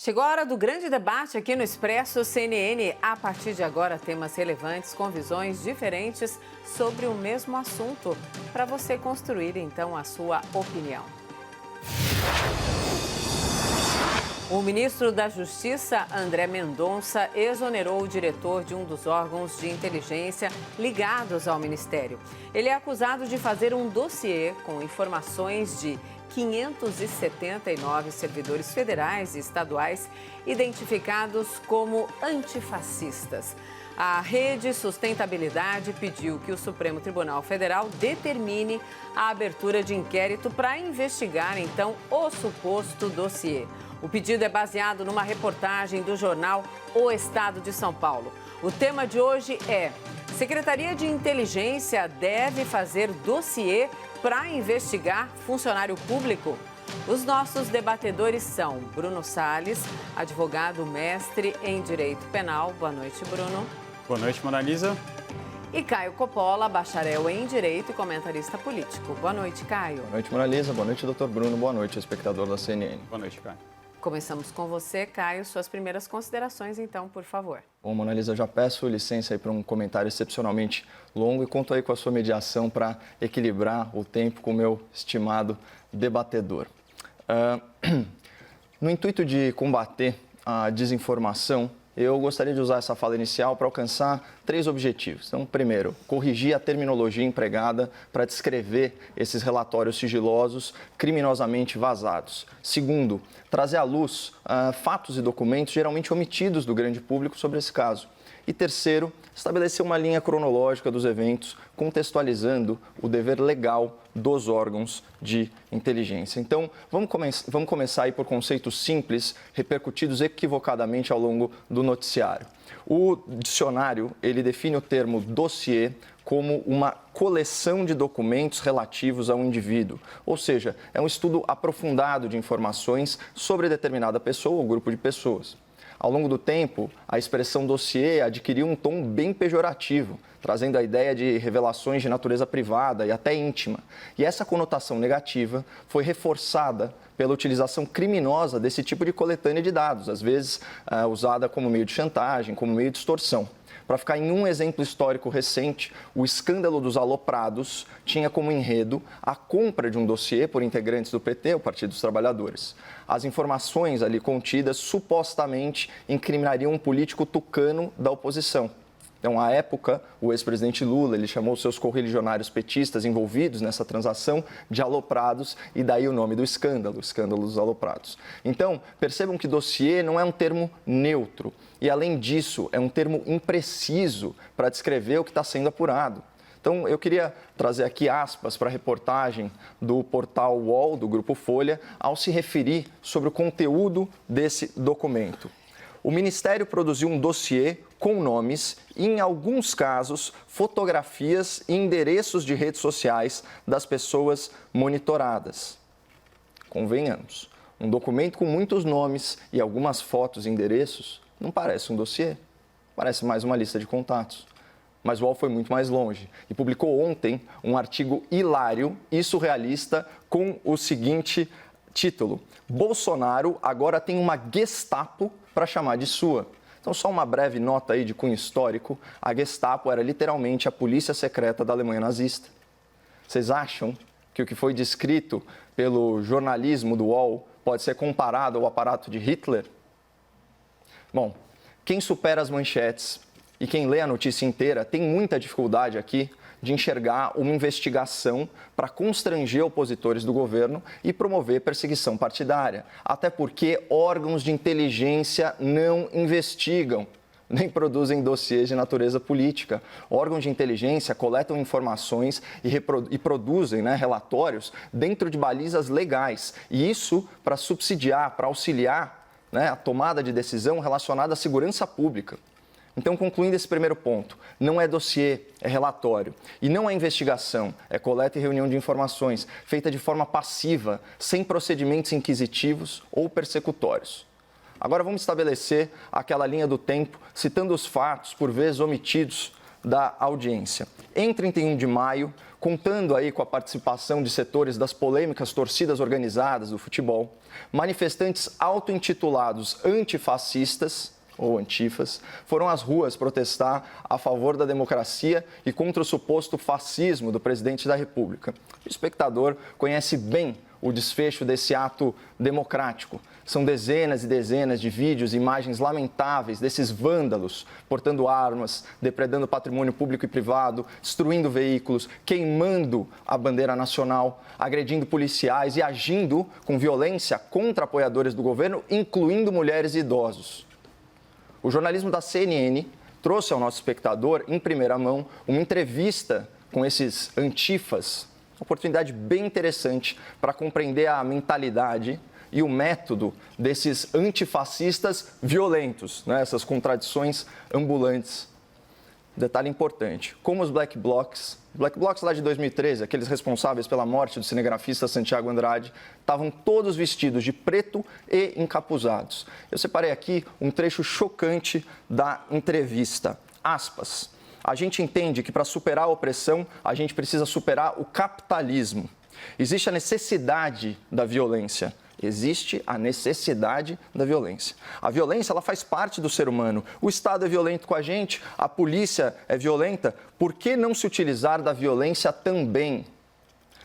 Chegou a hora do grande debate aqui no Expresso CNN. A partir de agora, temas relevantes com visões diferentes sobre o mesmo assunto, para você construir, então, a sua opinião. O ministro da Justiça, André Mendonça, exonerou o diretor de um dos órgãos de inteligência ligados ao Ministério. Ele é acusado de fazer um dossiê com informações de 579 servidores federais e estaduais identificados como antifascistas. A Rede Sustentabilidade pediu que o Supremo Tribunal Federal determine a abertura de inquérito para investigar, então, o suposto dossiê. O pedido é baseado numa reportagem do jornal O Estado de São Paulo. O tema de hoje é: Secretaria de Inteligência deve fazer dossiê para investigar funcionário público? Os nossos debatedores são Bruno Salles, advogado mestre em Direito Penal. Boa noite, Bruno. Boa noite, Mona Lisa. E Caio Coppola, bacharel em Direito e comentarista político. Boa noite, Caio. Boa noite, Mona Lisa. Boa noite, doutor Bruno. Boa noite, espectador da CNN. Boa noite, Caio. Começamos com você, Caio. Suas primeiras considerações, então, por favor. Bom, Mona Lisa, eu já peço licença aí para um comentário excepcionalmente longo e conto aí com a sua mediação para equilibrar o tempo com o meu estimado debatedor. No intuito de combater a desinformação, eu gostaria de usar essa fala inicial para alcançar 3 objetivos. Então, primeiro, corrigir a terminologia empregada para descrever esses relatórios sigilosos criminosamente vazados. Segundo, trazer à luz fatos e documentos geralmente omitidos do grande público sobre esse caso. E terceiro, estabelecer uma linha cronológica dos eventos, contextualizando o dever legal dos órgãos de inteligência. Então, vamos começar aí por conceitos simples, repercutidos equivocadamente ao longo do noticiário. O dicionário, ele define o termo dossiê como uma coleção de documentos relativos a um indivíduo, ou seja, é um estudo aprofundado de informações sobre determinada pessoa ou grupo de pessoas. Ao longo do tempo, a expressão dossiê adquiriu um tom bem pejorativo, trazendo a ideia de revelações de natureza privada e até íntima. E essa conotação negativa foi reforçada pela utilização criminosa desse tipo de coletânea de dados, às vezes usada como meio de chantagem, como meio de extorsão. Para ficar em um exemplo histórico recente, o escândalo dos aloprados tinha como enredo a compra de um dossiê por integrantes do PT, o Partido dos Trabalhadores. As informações ali contidas supostamente incriminariam um político tucano da oposição. Então, à época, o ex-presidente Lula, ele chamou seus correligionários petistas envolvidos nessa transação de aloprados e daí o nome do escândalo, o escândalo dos aloprados. Então, percebam que dossiê não é um termo neutro e, além disso, é um termo impreciso para descrever o que está sendo apurado. Então, eu queria trazer aqui aspas para a reportagem do portal UOL, do Grupo Folha, ao se referir sobre o conteúdo desse documento. O Ministério produziu um dossiê com nomes e, em alguns casos, fotografias e endereços de redes sociais das pessoas monitoradas. Convenhamos, um documento com muitos nomes e algumas fotos e endereços não parece um dossiê, parece mais uma lista de contatos. Mas o UOL foi muito mais longe e publicou ontem um artigo hilário e surrealista com o seguinte título: Bolsonaro agora tem uma Gestapo para chamar de sua. Então, só uma breve nota aí de cunho histórico: a Gestapo era literalmente a polícia secreta da Alemanha nazista. Vocês acham que o que foi descrito pelo jornalismo do UOL pode ser comparado ao aparato de Hitler? Bom, quem supera as manchetes e quem lê a notícia inteira tem muita dificuldade aqui de enxergar uma investigação para constranger opositores do governo e promover perseguição partidária. Até porque órgãos de inteligência não investigam, nem produzem dossiês de natureza política. Órgãos de inteligência coletam informações e produzem relatórios dentro de balizas legais. E isso para subsidiar, para auxiliar a tomada de decisão relacionada à segurança pública. Então, concluindo esse primeiro ponto, não é dossiê, é relatório. E não é investigação, é coleta e reunião de informações, feita de forma passiva, sem procedimentos inquisitivos ou persecutórios. Agora vamos estabelecer aquela linha do tempo, citando os fatos, por vezes omitidos, da audiência. Em 31 de maio, contando aí com a participação de setores das polêmicas torcidas organizadas do futebol, manifestantes auto-intitulados antifascistas, ou antifas, foram às ruas protestar a favor da democracia e contra o suposto fascismo do presidente da República. O espectador conhece bem o desfecho desse ato democrático. São dezenas e dezenas de vídeos e imagens lamentáveis desses vândalos portando armas, depredando patrimônio público e privado, destruindo veículos, queimando a bandeira nacional, agredindo policiais e agindo com violência contra apoiadores do governo, incluindo mulheres e idosos. O jornalismo da CNN trouxe ao nosso espectador, em primeira mão, uma entrevista com esses antifas, uma oportunidade bem interessante para compreender a mentalidade e o método desses antifascistas violentos, né? Essas contradições ambulantes. Detalhe importante, como os Black Blocs lá de 2013, aqueles responsáveis pela morte do cinegrafista Santiago Andrade, estavam todos vestidos de preto e encapuzados. Eu separei aqui um trecho chocante da entrevista. Aspas. A gente entende que para superar a opressão, a gente precisa superar o capitalismo. Existe a necessidade da violência. Existe a necessidade da violência. A violência, ela faz parte do ser humano. O Estado é violento com a gente, a polícia é violenta. Por que não se utilizar da violência também?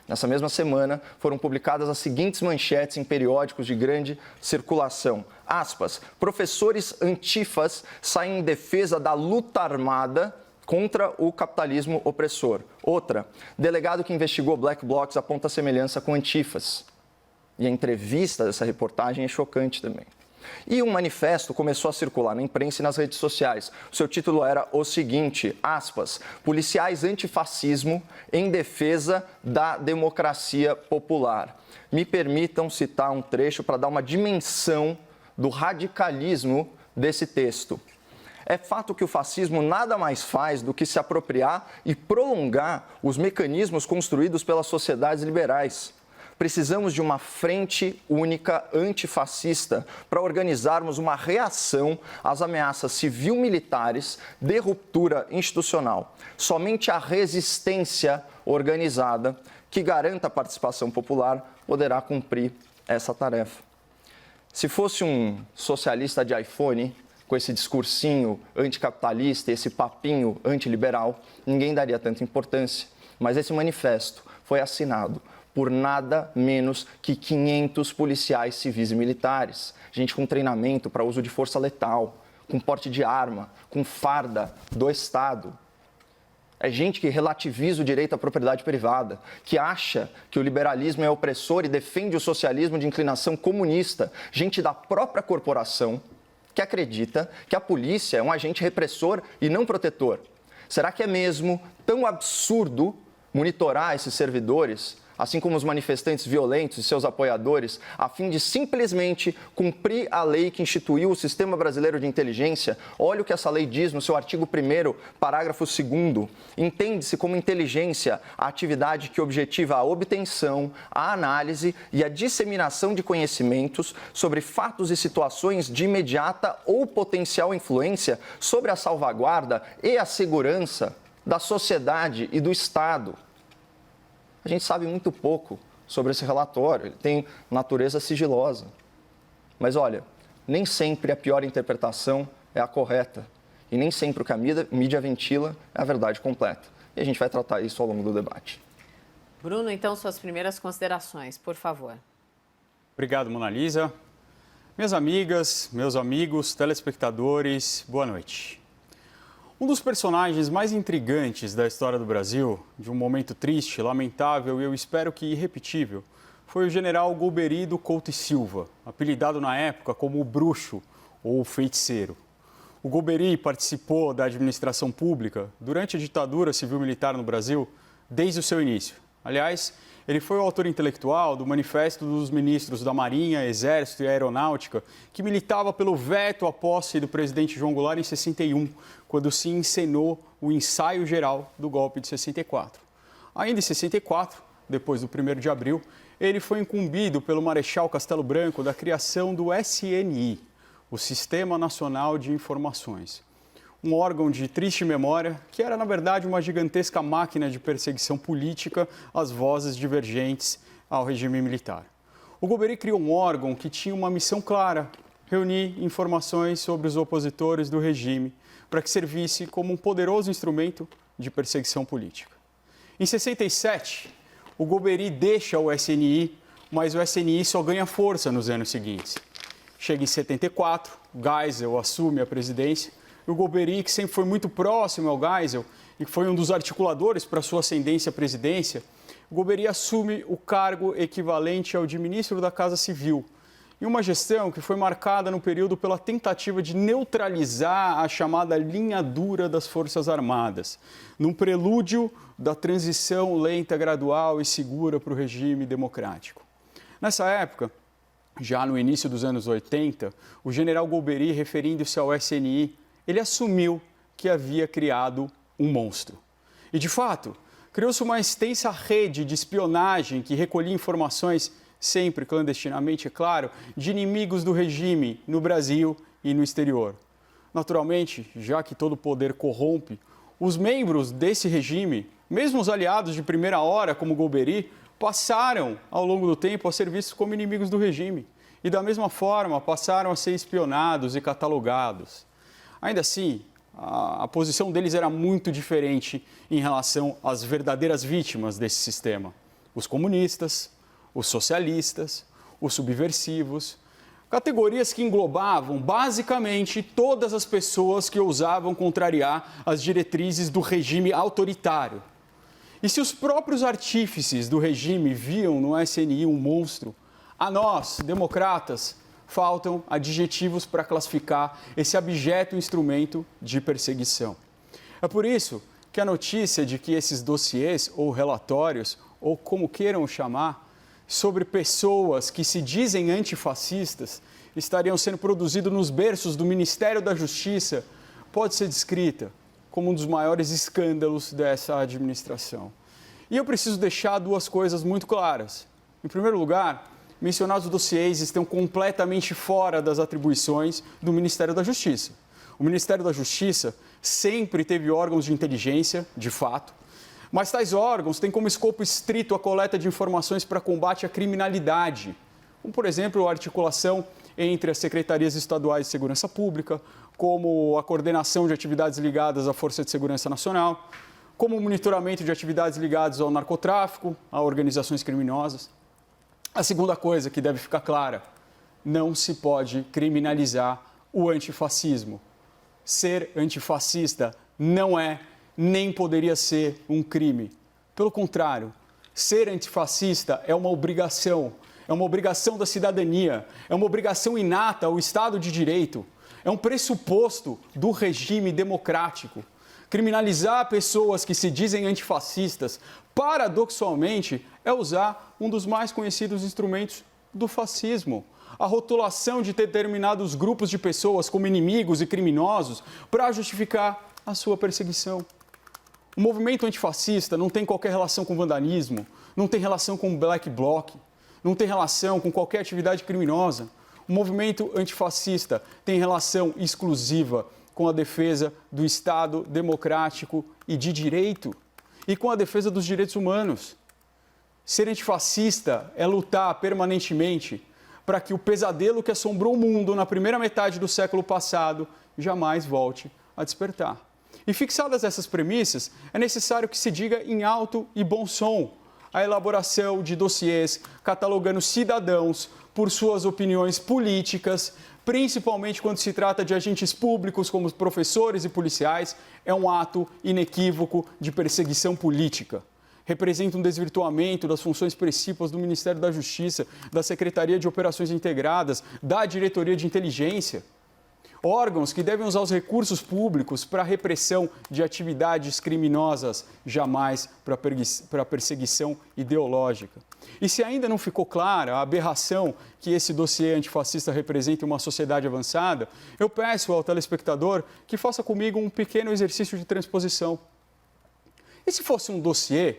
Nessa mesma semana, foram publicadas as seguintes manchetes em periódicos de grande circulação. Aspas, professores antifas saem em defesa da luta armada contra o capitalismo opressor. Outra, delegado que investigou Black Blocs aponta semelhança com antifas. E a entrevista dessa reportagem é chocante também. E um manifesto começou a circular na imprensa e nas redes sociais. O seu título era o seguinte, aspas, policiais antifascismo em defesa da democracia popular. Me permitam citar um trecho para dar uma dimensão do radicalismo desse texto. É fato que o fascismo nada mais faz do que se apropriar e prolongar os mecanismos construídos pelas sociedades liberais. Precisamos de uma frente única antifascista para organizarmos uma reação às ameaças civil-militares de ruptura institucional. Somente a resistência organizada, que garanta a participação popular, poderá cumprir essa tarefa. Se fosse um socialista de iPhone, com esse discursinho anticapitalista, esse papinho antiliberal, ninguém daria tanta importância. Mas esse manifesto foi assinado por nada menos que 500 policiais civis e militares. Gente com treinamento para uso de força letal, com porte de arma, com farda do Estado. É gente que relativiza o direito à propriedade privada, que acha que o liberalismo é opressor e defende o socialismo de inclinação comunista. Gente da própria corporação que acredita que a polícia é um agente repressor e não protetor. Será que é mesmo tão absurdo monitorar esses servidores, assim como os manifestantes violentos e seus apoiadores, a fim de simplesmente cumprir a lei que instituiu o Sistema Brasileiro de Inteligência? Olha o que essa lei diz no seu artigo 1º, parágrafo 2º. Entende-se como inteligência a atividade que objetiva a obtenção, a análise e a disseminação de conhecimentos sobre fatos e situações de imediata ou potencial influência sobre a salvaguarda e a segurança da sociedade e do Estado. A gente sabe muito pouco sobre esse relatório, ele tem natureza sigilosa. Mas olha, nem sempre a pior interpretação é a correta. E nem sempre o que a mídia ventila é a verdade completa. E a gente vai tratar isso ao longo do debate. Bruno, então, suas primeiras considerações, por favor. Obrigado, Mona Lisa. Minhas amigas, meus amigos, telespectadores, boa noite. Um dos personagens mais intrigantes da história do Brasil, de um momento triste, lamentável e eu espero que irrepetível, foi o general Golbery do Couto e Silva, apelidado na época como o Bruxo ou o Feiticeiro. O Golbery participou da administração pública durante a ditadura civil-militar no Brasil desde o seu início. Aliás, ele foi o autor intelectual do Manifesto dos Ministros da Marinha, Exército e Aeronáutica, que militava pelo veto à posse do presidente João Goulart em 61, quando se encenou o ensaio geral do golpe de 64. Ainda em 64, depois do 1º de abril, ele foi incumbido pelo Marechal Castelo Branco da criação do SNI, o Sistema Nacional de Informações. um órgão de triste memória que era, na verdade, uma gigantesca máquina de perseguição política às vozes divergentes ao regime militar. O Golbery criou um órgão que tinha uma missão clara: reunir informações sobre os opositores do regime para que servisse como um poderoso instrumento de perseguição política. Em 67, o Golbery deixa o SNI, mas o SNI só ganha força nos anos seguintes. Chega em 74, Geisel assume a presidência e o Golbery, que sempre foi muito próximo ao Geisel e que foi um dos articuladores para sua ascendência à presidência, o Golbery assume o cargo equivalente ao de ministro da Casa Civil, em uma gestão que foi marcada no período pela tentativa de neutralizar a chamada linha dura das Forças Armadas, num prelúdio da transição lenta, gradual e segura para o regime democrático. Nessa época, já no início dos anos 80, o general Golbery, referindo-se ao SNI, ele assumiu que havia criado um monstro. E, de fato, criou-se uma extensa rede de espionagem que recolhia informações, sempre clandestinamente, é claro, de inimigos do regime no Brasil e no exterior. Naturalmente, já que todo poder corrompe, os membros desse regime, mesmo os aliados de primeira hora, como Golbery, passaram, ao longo do tempo, a ser vistos como inimigos do regime. E, da mesma forma, passaram a ser espionados e catalogados. Ainda assim, a posição deles era muito diferente em relação às verdadeiras vítimas desse sistema: os comunistas, os socialistas, os subversivos, categorias que englobavam basicamente todas as pessoas que ousavam contrariar as diretrizes do regime autoritário. E se os próprios artífices do regime viam no SNI um monstro, a nós, democratas, faltam adjetivos para classificar esse abjeto instrumento de perseguição. É por isso que a notícia de que esses dossiês ou relatórios, ou como queiram chamar, sobre pessoas que se dizem antifascistas estariam sendo produzidos nos berços do Ministério da Justiça pode ser descrita como um dos maiores escândalos dessa administração. E eu preciso deixar duas coisas muito claras. Em primeiro lugar, mencionados dossiês estão completamente fora das atribuições do Ministério da Justiça. O Ministério da Justiça sempre teve órgãos de inteligência, de fato, mas tais órgãos têm como escopo estrito a coleta de informações para combate à criminalidade, como, por exemplo, a articulação entre as secretarias estaduais de segurança pública, como a coordenação de atividades ligadas à Força de Segurança Nacional, como o monitoramento de atividades ligadas ao narcotráfico, a organizações criminosas. A segunda coisa que deve ficar clara: não se pode criminalizar o antifascismo. Ser antifascista não é, nem poderia ser um crime. Pelo contrário, ser antifascista é uma obrigação da cidadania, é uma obrigação inata ao Estado de Direito, é um pressuposto do regime democrático. Criminalizar pessoas que se dizem antifascistas, paradoxalmente, é usar um dos mais conhecidos instrumentos do fascismo: a rotulação de determinados grupos de pessoas como inimigos e criminosos para justificar a sua perseguição. O movimento antifascista não tem qualquer relação com vandalismo, não tem relação com black bloc, não tem relação com qualquer atividade criminosa. O movimento antifascista tem relação exclusiva com a defesa do Estado democrático e de direito e com a defesa dos direitos humanos. Ser antifascista é lutar permanentemente para que o pesadelo que assombrou o mundo na primeira metade do século passado jamais volte a despertar. E fixadas essas premissas, é necessário que se diga em alto e bom som a elaboração de dossiês catalogando cidadãos por suas opiniões políticas, principalmente quando se trata de agentes públicos como professores e policiais, é um ato inequívoco de perseguição política. Representa um desvirtuamento das funções principais do Ministério da Justiça, da Secretaria de Operações Integradas, da Diretoria de Inteligência. Órgãos que devem usar os recursos públicos para a repressão de atividades criminosas, jamais para a perseguição ideológica. E se ainda não ficou clara a aberração que esse dossiê antifascista representa em uma sociedade avançada, eu peço ao telespectador que faça comigo um pequeno exercício de transposição. E se fosse um dossiê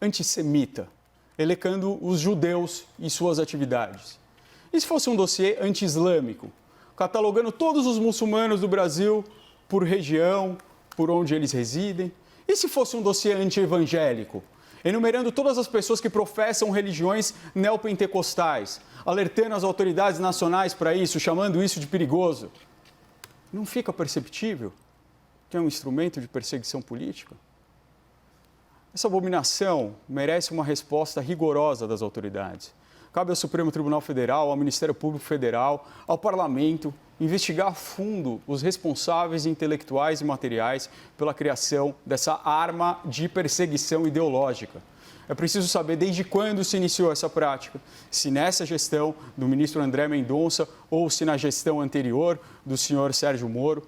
antissemita, elencando os judeus e suas atividades? E se fosse um dossiê anti-islâmico, catalogando todos os muçulmanos do Brasil por região, por onde eles residem? E se fosse um dossiê anti-evangélico, enumerando todas as pessoas que professam religiões neopentecostais, alertando as autoridades nacionais para isso, chamando isso de perigoso? Não fica perceptível que é um instrumento de perseguição política? Essa abominação merece uma resposta rigorosa das autoridades. Cabe ao Supremo Tribunal Federal, ao Ministério Público Federal, ao Parlamento, investigar a fundo os responsáveis intelectuais e materiais pela criação dessa arma de perseguição ideológica. É preciso saber desde quando se iniciou essa prática, se nessa gestão do ministro André Mendonça ou se na gestão anterior do senhor Sérgio Moro.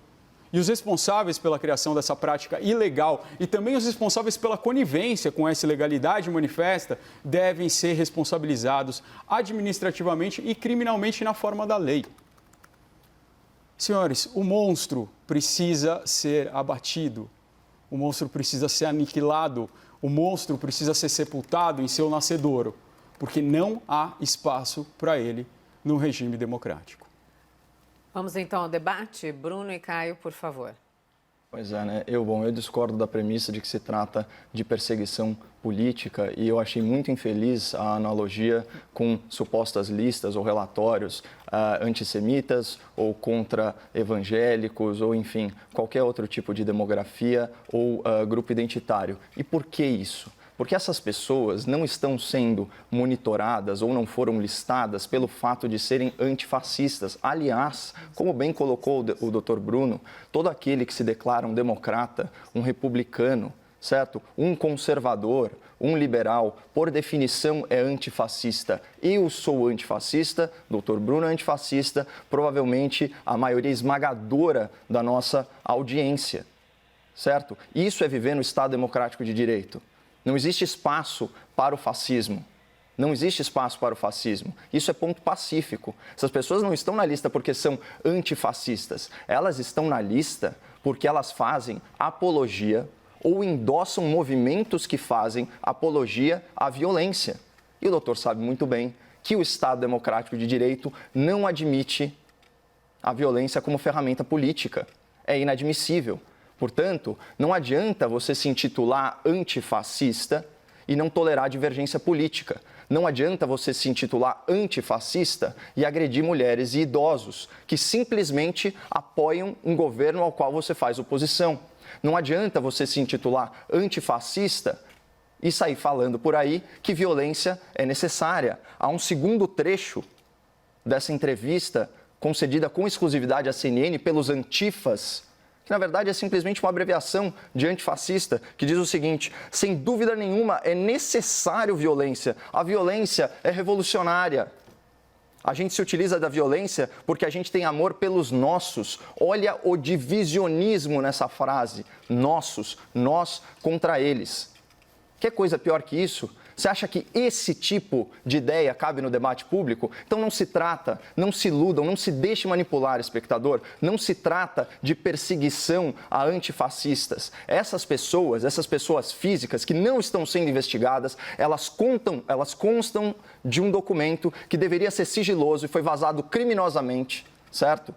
E os responsáveis pela criação dessa prática ilegal e também os responsáveis pela conivência com essa ilegalidade manifesta devem ser responsabilizados administrativamente e criminalmente na forma da lei. Senhores, o monstro precisa ser abatido, o monstro precisa ser aniquilado, o monstro precisa ser sepultado em seu nascedouro, porque não há espaço para ele no regime democrático. Vamos então ao debate. Bruno e Caio, por favor. Pois é, né? Eu discordo da premissa de que se trata de perseguição política e eu achei muito infeliz a analogia com supostas listas ou relatórios antissemitas ou contra evangélicos ou, enfim, qualquer outro tipo de demografia ou grupo identitário. E por que isso? Porque essas pessoas não estão sendo monitoradas ou não foram listadas pelo fato de serem antifascistas. Aliás, como bem colocou o Dr. Bruno, todo aquele que se declara um democrata, um republicano, certo? Um conservador, um liberal, por definição é antifascista. Eu sou antifascista, Dr. Bruno é antifascista, provavelmente a maioria esmagadora da nossa audiência, certo? Isso é viver no Estado democrático de direito. Não existe espaço para o fascismo. Não existe espaço para o fascismo. Isso é ponto pacífico. Essas pessoas não estão na lista porque são antifascistas. Elas estão na lista porque elas fazem apologia ou endossam movimentos que fazem apologia à violência. E o doutor sabe muito bem que o Estado democrático de direito não admite a violência como ferramenta política. É inadmissível. Portanto, não adianta você se intitular antifascista e não tolerar divergência política. Não adianta você se intitular antifascista e agredir mulheres e idosos que simplesmente apoiam um governo ao qual você faz oposição. Não adianta você se intitular antifascista e sair falando por aí que violência é necessária. Há um segundo trecho dessa entrevista concedida com exclusividade à CNN pelos antifas, que na verdade é simplesmente uma abreviação de antifascista, que diz o seguinte: sem dúvida nenhuma é necessário violência, a violência é revolucionária. A gente se utiliza da violência porque a gente tem amor pelos nossos. Olha o divisionismo nessa frase, nossos, nós contra eles. Que coisa pior que isso? Você acha que esse tipo de ideia cabe no debate público? Então não se trata, não se iludam, não se deixe manipular, espectador. Não se trata de perseguição a antifascistas. Essas pessoas físicas que não estão sendo investigadas, elas constam de um documento que deveria ser sigiloso e foi vazado criminosamente, certo?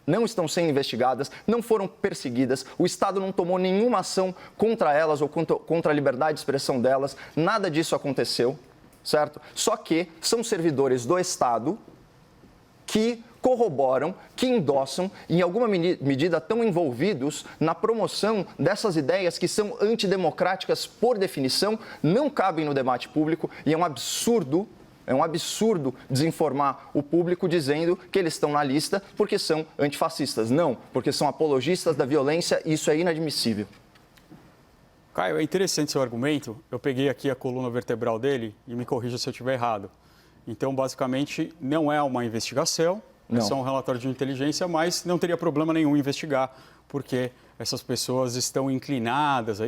Não estão sendo investigadas, não foram perseguidas, o Estado não tomou nenhuma ação contra elas ou contra a liberdade de expressão delas, nada disso aconteceu, certo? Só que são servidores do Estado que corroboram, que endossam e em alguma medida estão envolvidos na promoção dessas ideias que são antidemocráticas por definição, não cabem no debate público e é um absurdo desinformar o público dizendo que eles estão na lista porque são antifascistas. Não, porque são apologistas da violência e isso é inadmissível. Caio, é interessante seu argumento. Eu peguei aqui a coluna vertebral dele e me corrija se eu estiver errado. Então, basicamente, não é uma investigação, é só um relatório de inteligência, mas não teria problema nenhum investigar, porque essas pessoas estariam inclinadas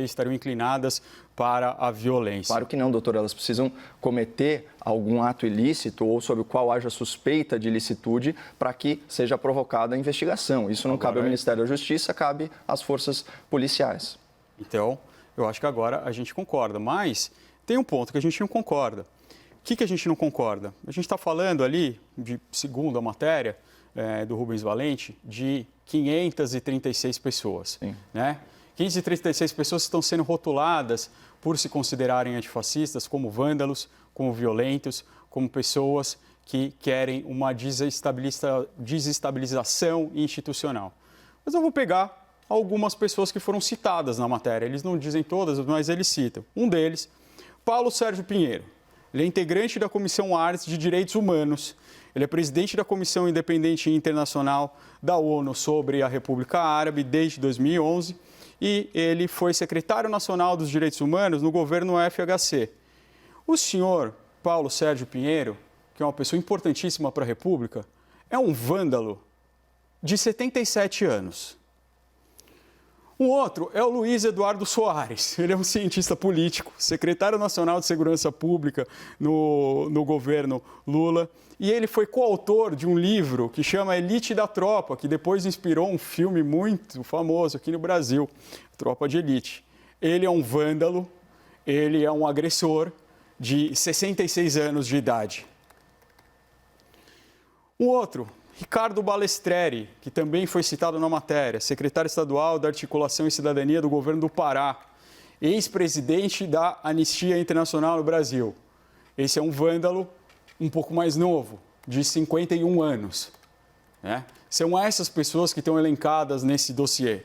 para a violência. Claro que não, doutor. Elas precisam cometer algum ato ilícito ou sobre o qual haja suspeita de ilicitude para que seja provocada a investigação. Isso não cabe ao Ministério da Justiça, cabe às forças policiais. Então, eu acho que agora a gente concorda, mas tem um ponto que a gente não concorda. O que a gente não concorda? A gente está falando ali, segundo a matéria, do Rubens Valente de 536 pessoas. Né? 536 pessoas estão sendo rotuladas por se considerarem antifascistas como vândalos, como violentos, como pessoas que querem uma desestabilização institucional. Mas eu vou pegar algumas pessoas que foram citadas na matéria. Eles não dizem todas, mas eles citam. Um deles, Paulo Sérgio Pinheiro. Ele é integrante da Comissão Ars de Direitos Humanos. Ele é presidente da Comissão Independente Internacional da ONU sobre a República Árabe desde 2011 e ele foi secretário nacional dos Direitos Humanos no governo FHC. O senhor Paulo Sérgio Pinheiro, que é uma pessoa importantíssima para a República, é um vândalo de 77 anos. O outro é o Luiz Eduardo Soares. Ele é um cientista político, secretário nacional de Segurança Pública no governo Lula. E ele foi coautor de um livro que chama Elite da Tropa, que depois inspirou um filme muito famoso aqui no Brasil, Tropa de Elite. Ele é um vândalo, ele é um agressor de 66 anos de idade. O outro, Ricardo Balestreri, que também foi citado na matéria, secretário estadual da Articulação e Cidadania do governo do Pará, ex-presidente da Anistia Internacional no Brasil. Esse é um vândalo um pouco mais novo, de 51 anos. Né? São essas pessoas que estão elencadas nesse dossiê.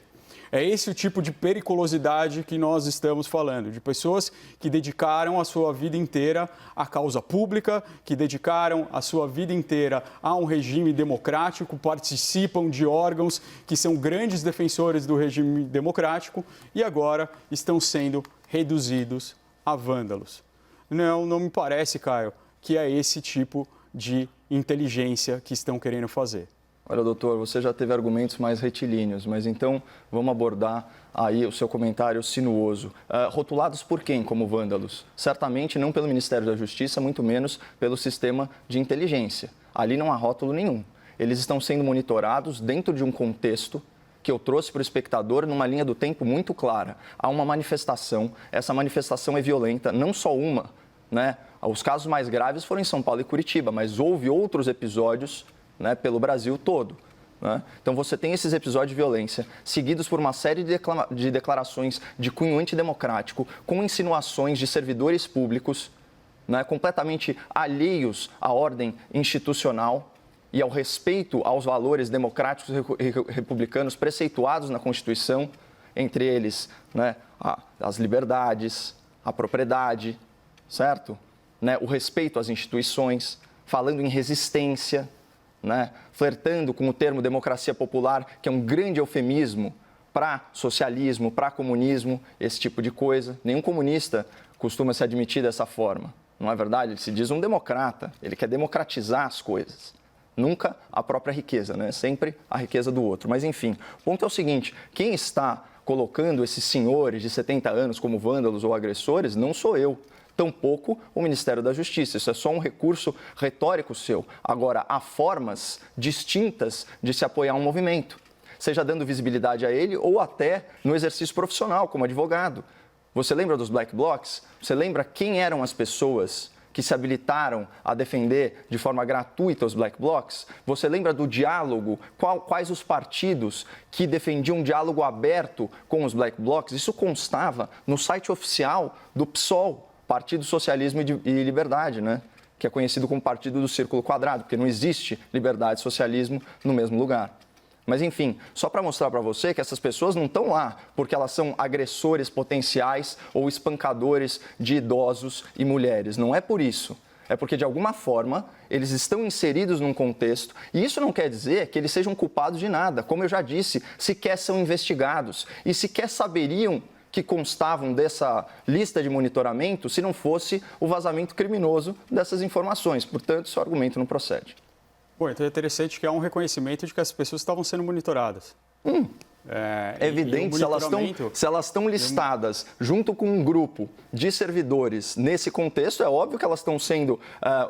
É esse o tipo de periculosidade que nós estamos falando, de pessoas que dedicaram a sua vida inteira à causa pública, que dedicaram a sua vida inteira a um regime democrático, participam de órgãos que são grandes defensores do regime democrático e agora estão sendo reduzidos a vândalos. Não me parece, Caio, que é esse tipo de inteligência que estão querendo fazer. Olha, doutor, você já teve argumentos mais retilíneos, mas então vamos abordar aí o seu comentário sinuoso. Rotulados por quem como vândalos? Certamente não pelo Ministério da Justiça, muito menos pelo sistema de inteligência. Ali não há rótulo nenhum. Eles estão sendo monitorados dentro de um contexto que eu trouxe para o espectador numa linha do tempo muito clara. Há uma manifestação, essa manifestação é violenta, não só uma, né? Os casos mais graves foram em São Paulo e Curitiba, mas houve outros episódios, né, pelo Brasil todo. Né? Então você tem esses episódios de violência seguidos por uma série de declarações de cunho antidemocrático, com insinuações de servidores públicos, né, completamente alheios à ordem institucional e ao respeito aos valores democráticos e republicanos preceituados na Constituição, entre eles, né, as liberdades, a propriedade, certo? Né, o respeito às instituições, falando em resistência, né, flertando com o termo democracia popular, que é um grande eufemismo para socialismo, para comunismo, esse tipo de coisa. Nenhum comunista costuma se admitir dessa forma, não é verdade? Ele se diz um democrata, ele quer democratizar as coisas. Nunca a própria riqueza, né? Sempre a riqueza do outro. Mas, enfim, o ponto é o seguinte, quem está colocando esses senhores de 70 anos como vândalos ou agressores não sou eu. Tampouco o Ministério da Justiça. Isso é só um recurso retórico seu. Agora, há formas distintas de se apoiar um movimento, seja dando visibilidade a ele ou até no exercício profissional, como advogado. Você lembra dos Black Blocs? Você lembra quem eram as pessoas que se habilitaram a defender de forma gratuita os Black Blocs? Você lembra do diálogo? Quais os partidos que defendiam um diálogo aberto com os Black Blocs? Isso constava no site oficial do PSOL, Partido Socialismo e Liberdade, né? Que é conhecido como Partido do Círculo Quadrado, porque não existe liberdade e socialismo no mesmo lugar. Mas, enfim, só para mostrar para você que essas pessoas não estão lá porque elas são agressores potenciais ou espancadores de idosos e mulheres. Não é por isso. É porque, de alguma forma, eles estão inseridos num contexto e isso não quer dizer que eles sejam culpados de nada. Como eu já disse, sequer são investigados e sequer saberiam que constavam dessa lista de monitoramento se não fosse o vazamento criminoso dessas informações. Portanto, seu argumento não procede. Bom, então é interessante que há um reconhecimento de que as pessoas estavam sendo monitoradas. É evidente, se elas estão listadas junto com um grupo de servidores nesse contexto, é óbvio que elas estão sendo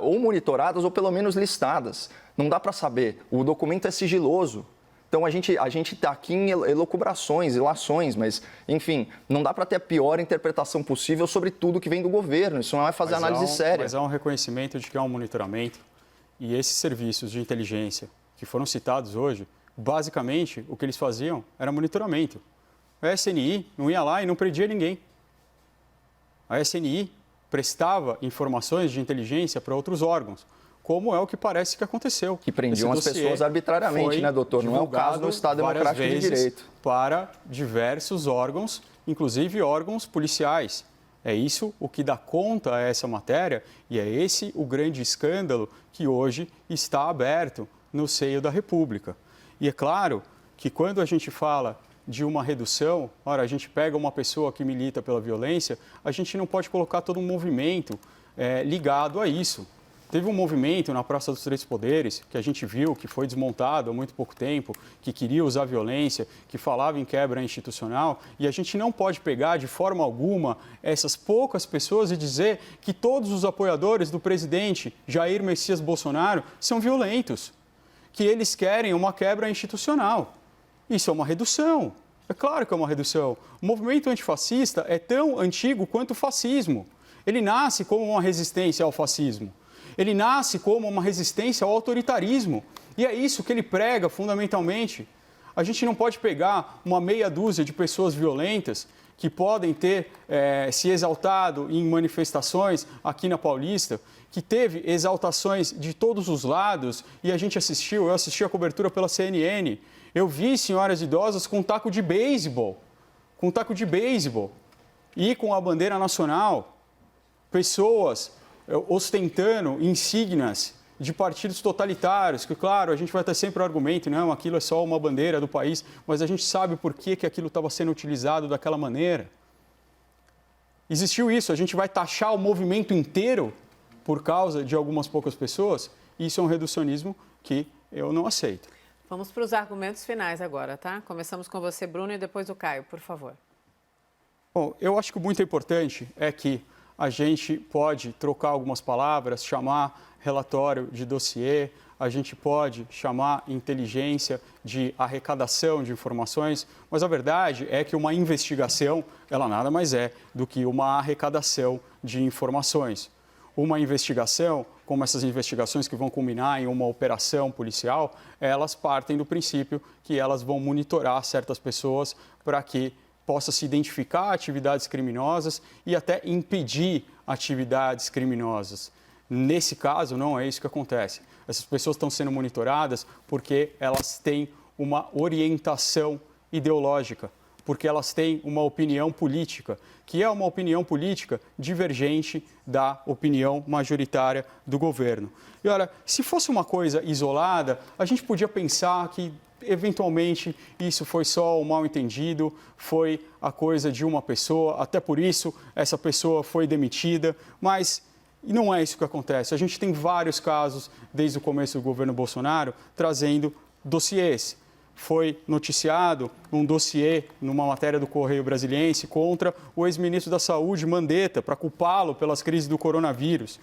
ou monitoradas ou pelo menos listadas. Não dá para saber, o documento é sigiloso. Então, a gente está aqui em elucubrações, ilações, mas, enfim, não dá para ter a pior interpretação possível sobre tudo que vem do governo. Isso não é fazer análise séria. Mas há um reconhecimento de que há um monitoramento e esses serviços de inteligência que foram citados hoje, basicamente o que eles faziam era monitoramento. A SNI não ia lá e não prendia ninguém. A SNI prestava informações de inteligência para outros órgãos, como é o que parece que aconteceu. Que prendiam as pessoas arbitrariamente, né, doutor? Não é o caso do Estado Democrático de Direito. Para diversos órgãos, inclusive órgãos policiais. É isso o que dá conta a essa matéria e é esse o grande escândalo que hoje está aberto no seio da República. E é claro que quando a gente fala de uma redução, ora, a gente pega uma pessoa que milita pela violência, a gente não pode colocar todo um movimento ligado a isso. Teve um movimento na Praça dos Três Poderes, que a gente viu, que foi desmontado há muito pouco tempo, que queria usar violência, que falava em quebra institucional, e a gente não pode pegar de forma alguma essas poucas pessoas e dizer que todos os apoiadores do presidente Jair Messias Bolsonaro são violentos, que eles querem uma quebra institucional. Isso é uma redução. É claro que é uma redução. O movimento antifascista é tão antigo quanto o fascismo. Ele nasce como uma resistência ao fascismo. Ele nasce como uma resistência ao autoritarismo. E é isso que ele prega fundamentalmente. A gente não pode pegar uma meia dúzia de pessoas violentas que podem ter se exaltado em manifestações aqui na Paulista, que teve exaltações de todos os lados e a gente eu assisti a cobertura pela CNN. Eu vi senhoras idosas com taco de beisebol, e com a bandeira nacional, pessoas ostentando insígnias de partidos totalitários, que, claro, a gente vai ter sempre o argumento, não, aquilo é só uma bandeira do país, mas a gente sabe por que aquilo estava sendo utilizado daquela maneira. Existiu isso, a gente vai taxar o movimento inteiro por causa de algumas poucas pessoas? Isso é um reducionismo que eu não aceito. Vamos para os argumentos finais agora, tá? Começamos com você, Bruno, e depois o Caio, por favor. Bom, eu acho que o muito importante é que a gente pode trocar algumas palavras, chamar relatório de dossiê, a gente pode chamar inteligência de arrecadação de informações, mas a verdade é que uma investigação, ela nada mais é do que uma arrecadação de informações. Uma investigação, como essas investigações que vão culminar em uma operação policial, elas partem do princípio que elas vão monitorar certas pessoas para que possa se identificar atividades criminosas e até impedir atividades criminosas. Nesse caso, não é isso que acontece. Essas pessoas estão sendo monitoradas porque elas têm uma orientação ideológica, porque elas têm uma opinião política, que é uma opinião política divergente da opinião majoritária do governo. E olha, se fosse uma coisa isolada, a gente podia pensar que eventualmente isso foi só um mal-entendido, foi a coisa de uma pessoa, até por isso essa pessoa foi demitida, mas não é isso que acontece. A gente tem vários casos desde o começo do governo Bolsonaro trazendo dossiês. Foi noticiado um dossiê numa matéria do Correio Brasiliense contra o ex-ministro da Saúde, Mandetta, para culpá-lo pelas crises do coronavírus.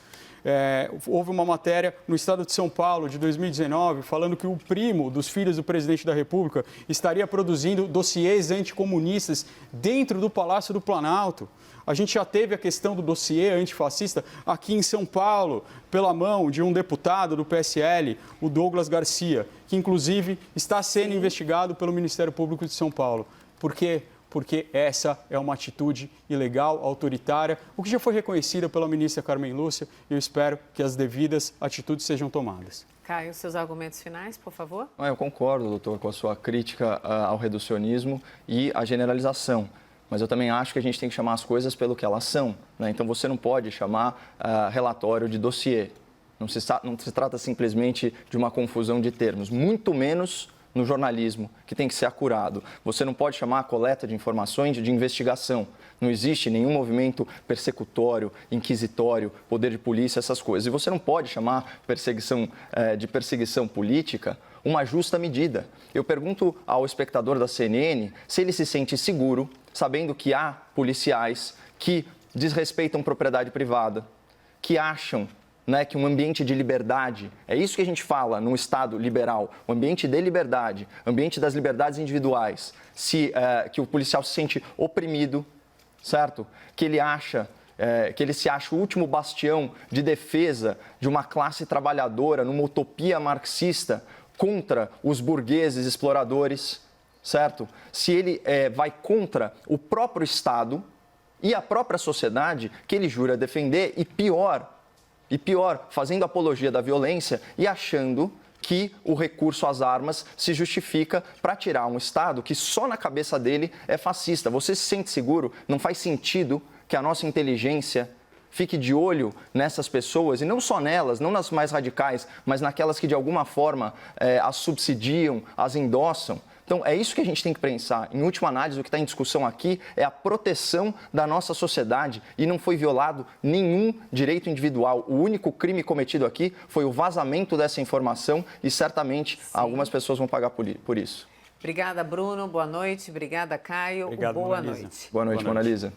Houve uma matéria no estado de São Paulo, de 2019, falando que o primo dos filhos do presidente da República estaria produzindo dossiês anticomunistas dentro do Palácio do Planalto. A gente já teve a questão do dossiê antifascista aqui em São Paulo, pela mão de um deputado do PSL, o Douglas Garcia, que inclusive está sendo investigado pelo Ministério Público de São Paulo. Por quê? Porque essa é uma atitude ilegal, autoritária, o que já foi reconhecida pela ministra Carmen Lúcia, e eu espero que as devidas atitudes sejam tomadas. Caio, seus argumentos finais, por favor. Eu concordo, doutor, com a sua crítica ao reducionismo e à generalização. Mas eu também acho que a gente tem que chamar as coisas pelo que elas são, né? Então, você não pode chamar relatório de dossiê. Não se trata simplesmente de uma confusão de termos, muito menos no jornalismo, que tem que ser acurado. Você não pode chamar a coleta de informações de investigação. Não existe nenhum movimento persecutório, inquisitório, poder de polícia, essas coisas. E você não pode chamar de perseguição política uma justa medida. Eu pergunto ao espectador da CNN se ele se sente seguro, sabendo que há policiais que desrespeitam propriedade privada, que acham que um ambiente de liberdade, é isso que a gente fala num Estado liberal, o ambiente de liberdade, ambiente das liberdades individuais, que o policial se sente oprimido, certo? Que ele se acha o último bastião de defesa de uma classe trabalhadora numa utopia marxista, contra os burgueses exploradores, certo? Se ele vai contra o próprio Estado e a própria sociedade que ele jura defender, e pior, fazendo apologia da violência e achando que o recurso às armas se justifica para tirar um Estado que só na cabeça dele é fascista. Você se sente seguro? Não faz sentido que a nossa inteligência fique de olho nessas pessoas, e não só nelas, não nas mais radicais, mas naquelas que de alguma forma as subsidiam, as endossam? Então, é isso que a gente tem que pensar. Em última análise, o que está em discussão aqui é a proteção da nossa sociedade e não foi violado nenhum direito individual. O único crime cometido aqui foi o vazamento dessa informação e certamente algumas pessoas vão pagar por isso. Obrigada, Bruno. Boa noite. Obrigada, Caio. Obrigado, Boa Mona Lisa. noite. Boa noite, Mona Lisa.